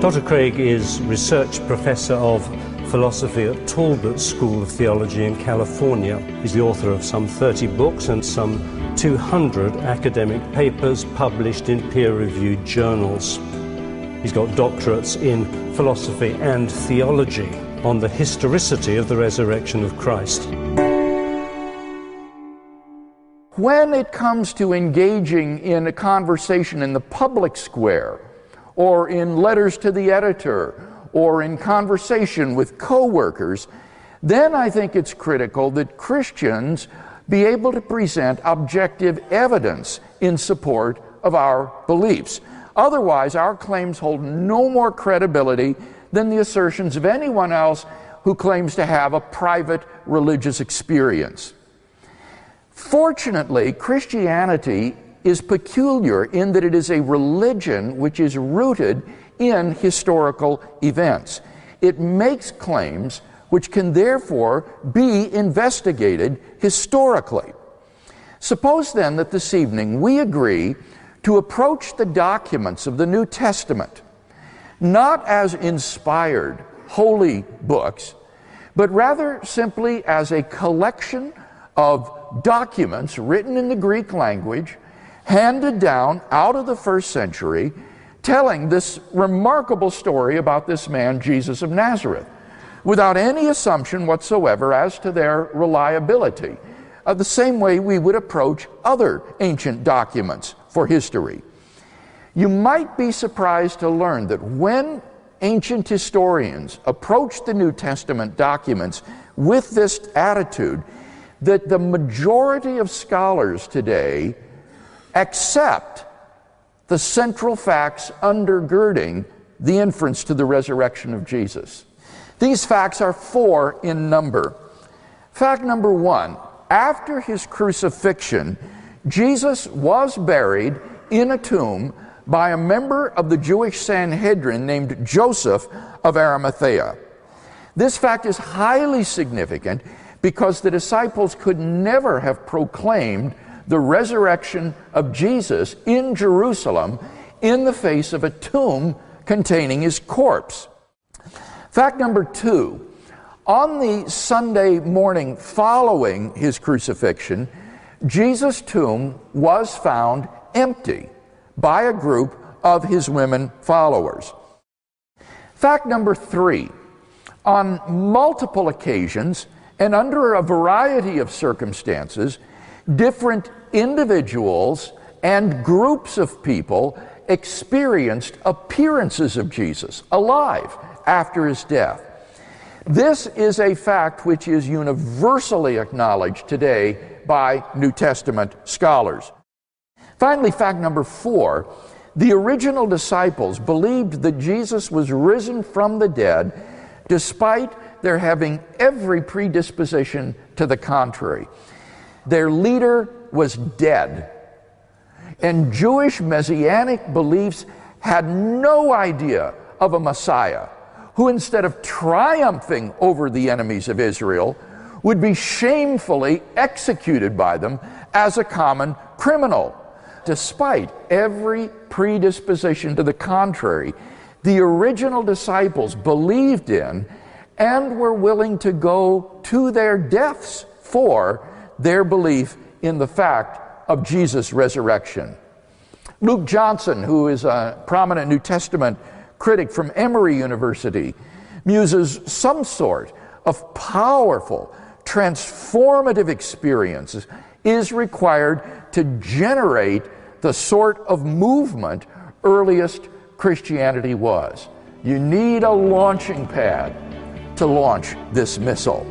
Dr. Craig is Research Professor of Philosophy at Talbot School of Theology in California. He's the author of some 30 books and some 200 academic papers published in peer-reviewed journals. He's got doctorates in philosophy and theology on the historicity of the resurrection of Christ. When it comes to engaging in a conversation in the public square, or in letters to the editor, or in conversation with co-workers, then I think it's critical that Christians be able to present objective evidence in support of our beliefs. Otherwise, our claims hold no more credibility than the assertions of anyone else who claims to have a private religious experience. Fortunately, Christianity is peculiar in that it is a religion which is rooted in historical events. It makes claims which can therefore be investigated historically. Suppose then that this evening we agree to approach the documents of the New Testament not as inspired holy books, but rather simply as a collection of documents written in the Greek language, handed down out of the first century, telling this remarkable story about this man, Jesus of Nazareth, without any assumption whatsoever as to their reliability, the same way we would approach other ancient documents for history. You might be surprised to learn that when ancient historians approach the New Testament documents with this attitude, that the majority of scholars today accept the central facts undergirding the inference to the resurrection of Jesus. These facts are 4 in number. Fact number 1, after his crucifixion, Jesus was buried in a tomb by a member of the Jewish Sanhedrin named Joseph of Arimathea. This fact is highly significant because the disciples could never have proclaimed the resurrection of Jesus in Jerusalem in the face of a tomb containing his corpse. Fact number 2, on the Sunday morning following his crucifixion, Jesus' tomb was found empty by a group of his women followers. Fact number 3, on multiple occasions and under a variety of circumstances, different individuals and groups of people experienced appearances of Jesus alive after his death. This is a fact which is universally acknowledged today by New Testament scholars. Finally, fact number 4, the original disciples believed that Jesus was risen from the dead despite their having every predisposition to the contrary. Their leader was dead, and Jewish messianic beliefs had no idea of a Messiah who, instead of triumphing over the enemies of Israel, would be shamefully executed by them as a common criminal. Despite every predisposition to the contrary, the original disciples believed in and were willing to go to their deaths for their belief in the fact of Jesus' resurrection. Luke Johnson, who is a prominent New Testament critic from Emory University, muses some sort of powerful, transformative experiences is required to generate the sort of movement earliest Christianity was. You need a launching pad to launch this missile.